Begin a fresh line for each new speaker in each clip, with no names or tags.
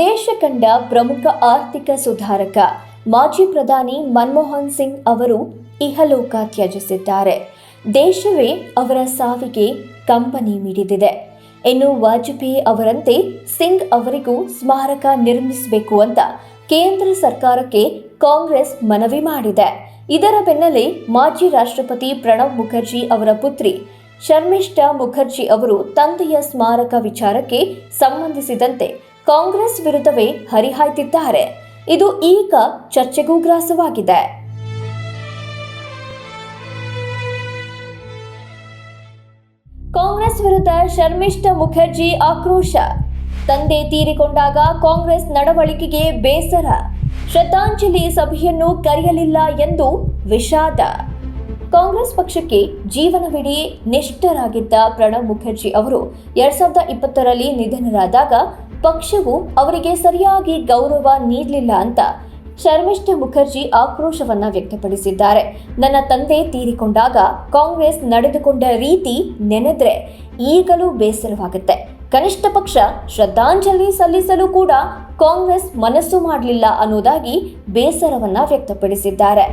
ದೇಶ ಕಂಡ ಪ್ರಮುಖ ಆರ್ಥಿಕ ಸುಧಾರಕ ಮಾಜಿ ಪ್ರಧಾನಿ ಮನಮೋಹನ್ ಸಿಂಗ್ ಅವರು ಇಹಲೋಕ ತ್ಯಜಿಸಿದ್ದಾರೆ. ದೇಶವೇ ಅವರ ಸಾವಿಗೆ ಕಂಬನಿ ಮಿಡಿದಿದೆ. ಇನ್ನು ವಾಜಪೇಯಿ ಅವರಂತೆ ಸಿಂಗ್ ಅವರಿಗೂ ಸ್ಮಾರಕ ನಿರ್ಮಿಸಬೇಕು ಅಂತ ಕೇಂದ್ರ ಸರ್ಕಾರಕ್ಕೆ ಕಾಂಗ್ರೆಸ್ ಮನವಿ ಮಾಡಿದೆ. ಇದರ ಬೆನ್ನಲ್ಲೇ ಮಾಜಿ ರಾಷ್ಟ್ರಪತಿ ಪ್ರಣಬ್ ಮುಖರ್ಜಿ ಅವರ ಪುತ್ರಿ ಶರ್ಮಿಷ್ಠಾ ಮುಖರ್ಜಿ ಅವರು ತಂದೆಯ ಸ್ಮಾರಕ ವಿಚಾರಕ್ಕೆ ಸಂಬಂಧಿಸಿದಂತೆ ಕಾಂಗ್ರೆಸ್ ವಿರುದ್ಧವೇ ಹರಿಹಾಯ್ತಿದ್ದಾರೆ. ಇದು ಈಗ ಚರ್ಚೆಗೂ ಗ್ರಾಸವಾಗಿದೆ. ಕಾಂಗ್ರೆಸ್ ವಿರುದ್ಧ ಶರ್ಮಿಷ್ಠಾ ಮುಖರ್ಜಿ ಆಕ್ರೋಶ. ತಂದೆ ತೀರಿಕೊಂಡಾಗ ಕಾಂಗ್ರೆಸ್ ನಡವಳಿಕೆಗೆ ಬೇಸರ. ಶ್ರದ್ಧಾಂಜಲಿ ಸಭೆಯನ್ನು ಕರೆಯಲಿಲ್ಲ ಎಂದು ವಿಷಾದ. ಕಾಂಗ್ರೆಸ್ ಪಕ್ಷಕ್ಕೆ ಜೀವನವಿಡೀ ನಿಷ್ಠರಾಗಿದ್ದ ಪ್ರಣಬ್ ಮುಖರ್ಜಿ ಅವರು 2020ರಲ್ಲಿ ನಿಧನರಾದಾಗ ಪಕ್ಷವು ಅವರಿಗೆ ಸರಿಯಾಗಿ ಗೌರವ ನೀಡಲಿಲ್ಲ ಅಂತ ಶರ್ಮಿಷ್ಠಾ ಮುಖರ್ಜಿ ಆಕ್ರೋಶವನ್ನ ವ್ಯಕ್ತಪಡಿಸಿದ್ದಾರೆ. ನನ್ನ ತಂದೆ ತೀರಿಕೊಂಡಾಗ ಕಾಂಗ್ರೆಸ್ ನಡೆದುಕೊಂಡ ರೀತಿ ನೆನೆದ್ರೆ ಈಗಲೂ ಬೇಸರವಾಗುತ್ತೆ. ಕನಿಷ್ಠ ಪಕ್ಷ ಶ್ರದ್ಧಾಂಜಲಿ ಸಲ್ಲಿಸಲು ಕೂಡ ಕಾಂಗ್ರೆಸ್ ಮನಸ್ಸು ಮಾಡಲಿಲ್ಲ ಅನ್ನೋದಾಗಿ ಬೇಸರವನ್ನ ವ್ಯಕ್ತಪಡಿಸಿದ್ದಾರೆ.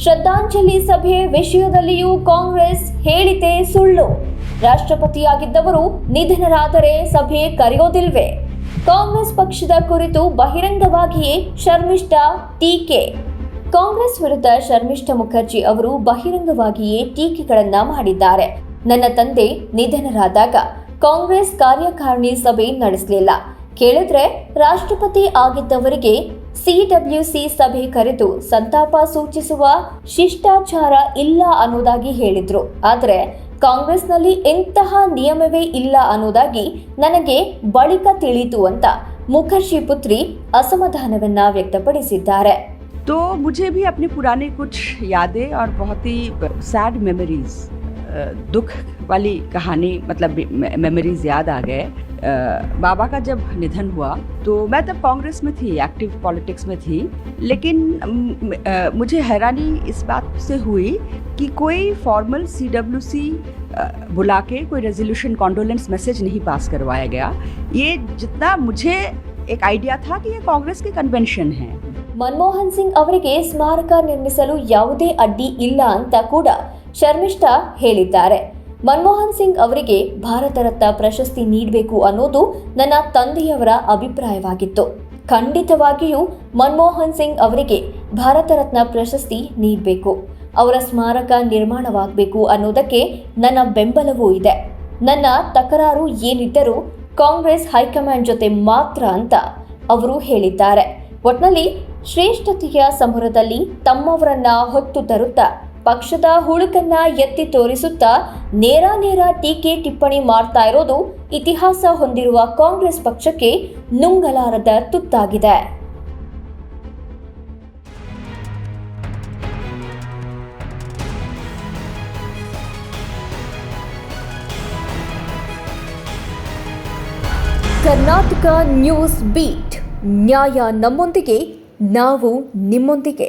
ಶ್ರದ್ಧಾಂಜಲಿ ಸಭೆ ವಿಷಯದಲ್ಲಿಯೂ ಕಾಂಗ್ರೆಸ್ ಹೇಳಿಕೆ ಸುಳ್ಳು. ರಾಷ್ಟ್ರಪತಿಯಾಗಿದ್ದವರು ನಿಧನರಾದರೆ ಸಭೆ ಕರೆಯೋದಿಲ್ವೇ? ಕಾಂಗ್ರೆಸ್ ಪಕ್ಷದ ಕುರಿತು ಬಹಿರಂಗವಾಗಿಯೇ ಶರ್ಮಿಷ್ಠಾ ಟೀಕೆ. ಕಾಂಗ್ರೆಸ್ ವಿರುದ್ಧ ಶರ್ಮಿಷ್ಠಾ ಮುಖರ್ಜಿ ಅವರು ಬಹಿರಂಗವಾಗಿಯೇ ಟೀಕೆಗಳನ್ನ ಮಾಡಿದ್ದಾರೆ. ನನ್ನ ತಂದೆ ನಿಧನರಾದಾಗ ಕಾಂಗ್ರೆಸ್ ಕಾರ್ಯಕಾರಿಣಿ ಸಭೆ ನಡೆಸಲಿಲ್ಲ. ಕೇಳಿದ್ರೆ ರಾಷ್ಟ್ರಪತಿ ಆಗಿದ್ದವರಿಗೆ ಸಿಡಬ್ಲ್ಯೂಸಿ ಸಭೆ ಕರೆದು ಸಂತಾಪ ಸೂಚಿಸುವ ಶಿಷ್ಟಾಚಾರ ಇಲ್ಲ ಅನ್ನೋದಾಗಿ ಹೇಳಿದ್ರು. ಆದರೆ ಕಾಂಗ್ರೆಸ್ನಲ್ಲಿ ಇಂತಹ ನಿಯಮವೇ ಇಲ್ಲ ಅನ್ನೋದಾಗಿ ನನಗೆ ಬಳಿಕ ತಿಳಿಯಿತು ಅಂತ ಮುಖರ್ಜಿ ಪುತ್ರಿ ಅಸಮಾಧಾನವನ್ನ ವ್ಯಕ್ತಪಡಿಸಿದ್ದಾರೆ.
तो मुझे भी अपने पुराने कुछ यादें और बहुत ही सैड मेमोरीज, दुख वाली कहानी मतलब मेमोरीज याद आ गए. बाबा का जब निधन हुआ तो मैं तब कांग्रेस में थी, एक्टिव पॉलिटिक्स में थी, लेकिन मुझे हैरानी इस बात से हुई कि कोई फॉर्मल सीडब्ल्यूसी बुला के कोई रेजोल्यूशन कॉन्डोलेंस मैसेज नहीं पास करवाया गया. ये जितना मुझे एक आइडिया था कि ये कांग्रेस के कन्वेंशन है.
ಮನಮೋಹನ್ ಸಿಂಗ್ ಅವರಿಗೆ ಸ್ಮಾರಕ ನಿರ್ಮಿಸಲು ಯಾವುದೇ ಅಡ್ಡಿ ಇಲ್ಲ ಅಂತ ಕೂಡ ಶರ್ಮಿಷ್ಠಾ ಹೇಳಿದ್ದಾರೆ. ಮನಮೋಹನ್ ಸಿಂಗ್ ಅವರಿಗೆ ಭಾರತ ರತ್ನ ಪ್ರಶಸ್ತಿ ನೀಡಬೇಕು ಅನ್ನೋದು ನನ್ನ ತಂದೆಯವರ ಅಭಿಪ್ರಾಯವಾಗಿತ್ತು. ಖಂಡಿತವಾಗಿಯೂ ಮನಮೋಹನ್ ಸಿಂಗ್ ಅವರಿಗೆ ಭಾರತ ರತ್ನ ಪ್ರಶಸ್ತಿ ನೀಡಬೇಕು. ಅವರ ಸ್ಮಾರಕ ನಿರ್ಮಾಣವಾಗಬೇಕು ಅನ್ನೋದಕ್ಕೆ ನನ್ನ ಬೆಂಬಲವೂ ಇದೆ. ನನ್ನ ತಕರಾರು ಏನಿದ್ದರೂ ಕಾಂಗ್ರೆಸ್ ಹೈಕಮಾಂಡ್ ಜೊತೆ ಮಾತ್ರ ಅಂತ ಅವರು ಹೇಳಿದ್ದಾರೆ. ಒಟ್ನಲ್ಲಿ ಶ್ರೇಷ್ಠತೆಯ ಸಮರದಲ್ಲಿ ತಮ್ಮವರನ್ನ ಹೊತ್ತು ತರುತ್ತಾ ಪಕ್ಷದ ಹುಳುಕನ್ನ ಎತ್ತಿ ತೋರಿಸುತ್ತಾ ನೇರ ಟೀಕೆ ಟಿಪ್ಪಣಿ ಮಾಡ್ತಾ ಇರೋದು ಇತಿಹಾಸ ಹೊಂದಿರುವ ಕಾಂಗ್ರೆಸ್ ಪಕ್ಷಕ್ಕೆ ನುಂಗಲಾರದ ತುತ್ತಾಗಿದೆ. ಕರ್ನಾಟಕ ನ್ಯೂಸ್ ಬೀಟ್, ನ್ಯಾಯ ನಮ್ಮೊಂದಿಗೆ, ನಾವು ನಿಮ್ಮೊಂದಿಗೆ.